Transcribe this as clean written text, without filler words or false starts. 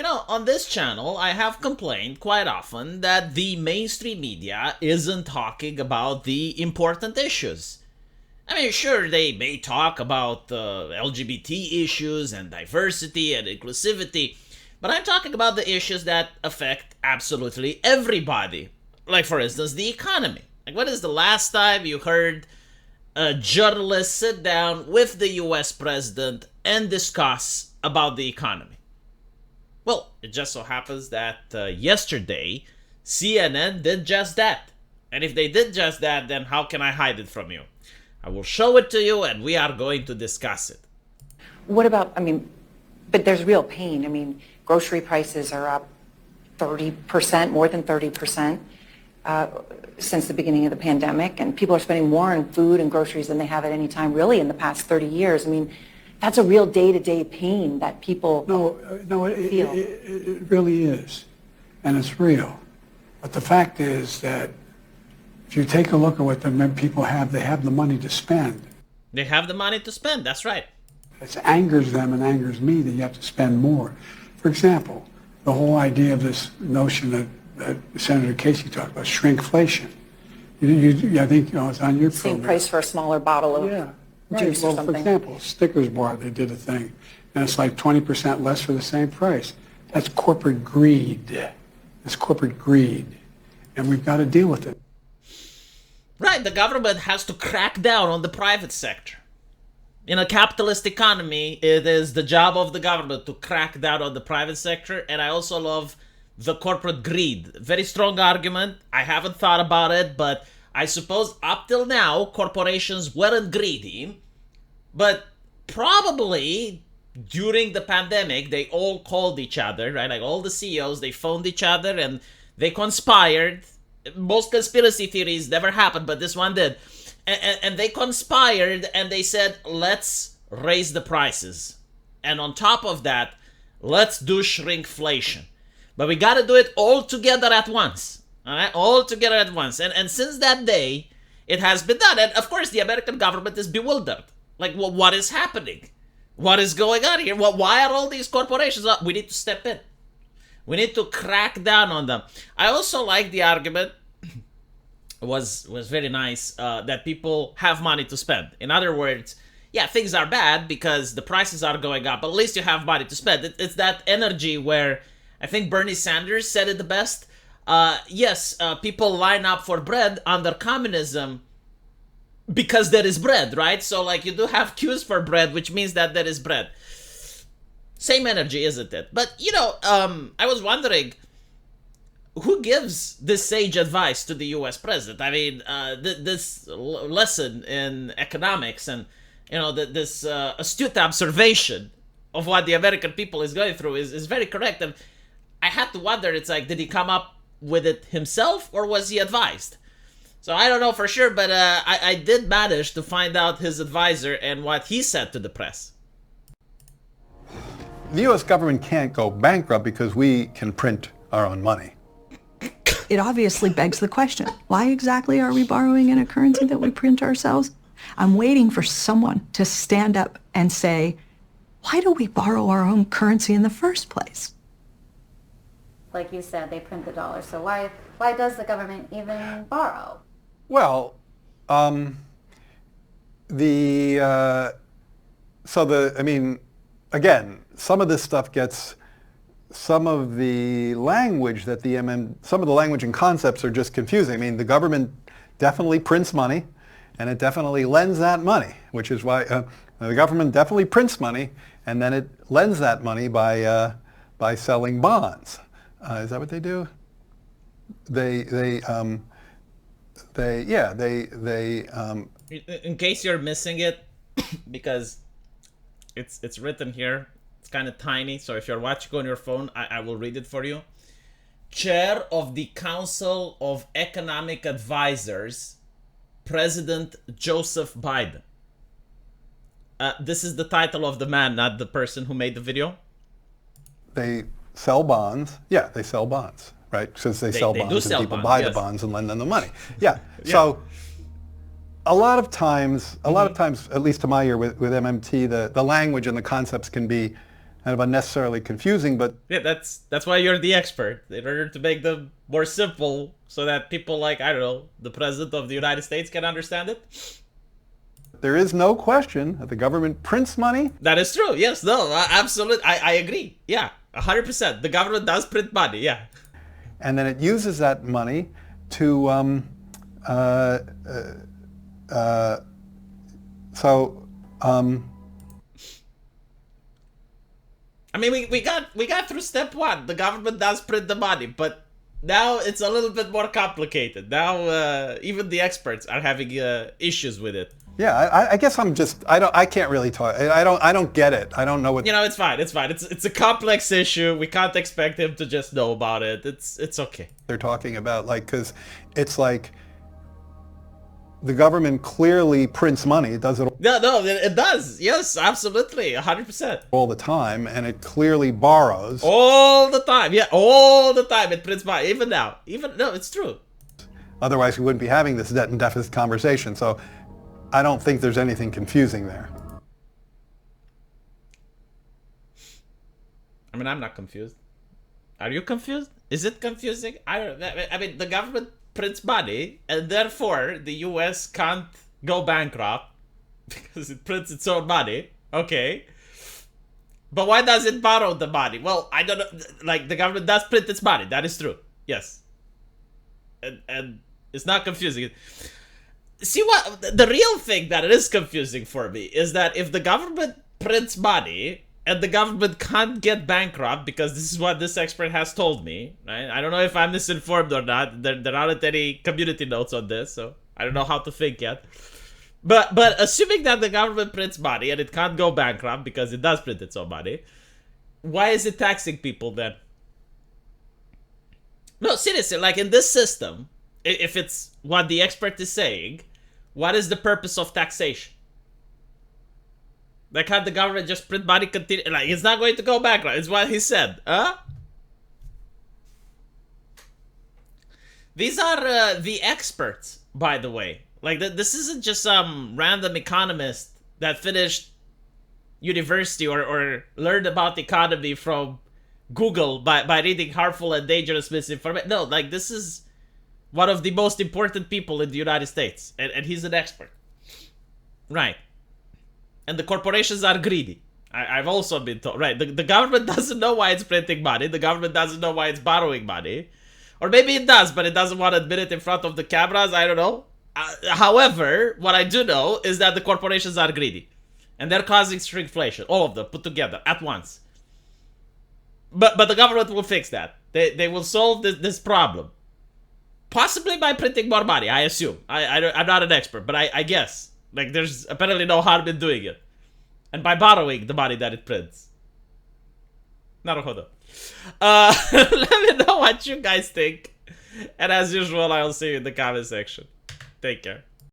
On this channel, I have complained quite often that the mainstream media isn't talking about the important issues. I mean, sure, they may talk about LGBT issues and diversity and inclusivity, but I'm talking about the issues that affect absolutely everybody. Like, for instance, the economy. Like, when is the last time you heard a journalist sit down with the US president and discuss about the economy? Well, it just so happens that yesterday, CNN did just that. And if they did just that, then how can I hide it from you? I will show it to you and we are going to discuss it. What about, but there's real pain. Grocery prices are up 30%, more than 30% since the beginning of the pandemic. And people are spending more on food and groceries than they have at any time really in the past 30 years. That's a real day-to-day pain that people feel. It really is, and it's real. But the fact is that if you take a look at what the people have, they have the money to spend. They have the money to spend, that's right. It angers them and angers me that you have to spend more. For example, the whole idea of this notion that Senator Casey talked about, shrinkflation. I think it's on your Same program. price for a smaller bottle of juice or something. For example, Snickers bar, they did a thing, and it's like 20% less for the same price. That's corporate greed. It's corporate greed, and we've got to deal with it. Right, the government has to crack down on the private sector. In a capitalist economy, it is the job of the government to crack down on the private sector, and I also love the corporate greed. Very strong argument. I haven't thought about it, but I suppose up till now, corporations weren't greedy, but probably during the pandemic, they all called each other, right? Like all the CEOs, they phoned each other and they conspired. Most conspiracy theories never happened, but this one did. And they conspired and they said, let's raise the prices. And on top of that, let's do shrinkflation. But we got to do it all together at once. All right, all together at once. And since that day, it has been done. And of course, the American government is bewildered. Like, well, what is happening? What is going on here? Well, why are all these corporations up? We need to step in. We need to crack down on them. I also like the argument, was very nice, that people have money to spend. In other words, yeah, things are bad because the prices are going up, but at least you have money to spend. It's that energy where I think Bernie Sanders said it the best. Yes, people line up for bread under communism because there is bread, right? So like you do have queues for bread, which means that there is bread. Same energy, isn't it? But, I was wondering, who gives this sage advice to the US president? I mean, this lesson in economics and, this astute observation of what the American people is going through is very correct. And I had to wonder, it's like, did he come up with it himself or was he advised? So I don't know for sure, but I did manage to find out his advisor and what he said to the press. The U.S. government can't go bankrupt because we can print our own money. It obviously begs the question, why exactly are we borrowing in a currency that we print ourselves? I'm waiting for someone to stand up and say, why do we borrow our own currency in the first place? Like you said, they print the dollar. So why does the government even borrow? Well, again, some of this stuff gets, some of the language that some of the language and concepts are just confusing. I mean, the government definitely prints money, and it definitely lends that money, which is why the government definitely prints money, and then it lends that money by selling bonds. Is that what they do? In case you're missing it, because it's written here. It's kind of tiny, so if you're watching on your phone, I will read it for you. Chair of the Council of Economic Advisors, President Joseph Biden. This is the title of the man, not the person who made the video. They sell bonds. Yeah, they sell bonds, right? Since they sell bonds and people buy the bonds and lend them the money. Yeah. So a lot of times, at least to my ear with MMT, the language and the concepts can be kind of unnecessarily confusing, but Yeah, that's why you're the expert, in order to make them more simple so that people like, I don't know, the President of the United States can understand it. there is no question that the government prints money. That is true. Yes, no, absolutely. I agree. Yeah, 100%. The government does print money, yeah. And then it uses that money to I mean, we got through step one. The government does print the money, but now it's a little bit more complicated. Now even the experts are having issues with it. yeah, I guess I can't really talk. I don't get it. I don't know what. You know, it's fine. It's fine. It's a complex issue. We can't expect him to just know about it. It's okay. They're talking about, like, because it's like the government clearly prints money. It does it No, it does. Yes, absolutely, 100%. all the time, and it clearly borrows. All the time. Yeah, all the time it prints money. Even now. No, it's true. Otherwise, we wouldn't be having this debt and deficit conversation. So I don't think there's anything confusing there. I mean, I'm not confused. Are you confused? Is it confusing? I mean, the government prints money, and therefore the U.S. can't go bankrupt because it prints its own money. Okay. But why does it borrow the money? Well, I don't know. Like, the government does print its money. That is true. Yes. And it's not confusing. See, what the real thing that is confusing for me is that if the government prints money and the government can't get bankrupt, because this is what this expert has told me, right? I don't know if I'm misinformed or not. There aren't any community notes on this, so I don't know how to think yet. But assuming that the government prints money and it can't go bankrupt because it does print its own money, why is it taxing people then? No, seriously, like, in this system, if it's what the expert is saying, what is the purpose of taxation? Like, can't the government just print money, continue? Like, it's not going to go bankrupt. It's what he said. Huh? These are the experts, by the way. Like, this isn't just some random economist that finished university or learned about the economy from Google by reading harmful and dangerous misinformation. No, like, this is one of the most important people in the United States. And he's an expert. Right. And the corporations are greedy. I've also been told. Right. The government doesn't know why it's printing money. The government doesn't know why it's borrowing money. Or maybe it does, but it doesn't want to admit it in front of the cameras. I don't know. However, what I do know is that the corporations are greedy. And they're causing shrinkflation. All of them put together at once. But the government will fix that. They will solve this problem. Possibly by printing more money, I assume. I'm not an expert, but I guess. Like, there's apparently no harm in doing it. And by borrowing the money that it prints. Naruhodo. Let me know what you guys think. And as usual, I'll see you in the comment section. Take care.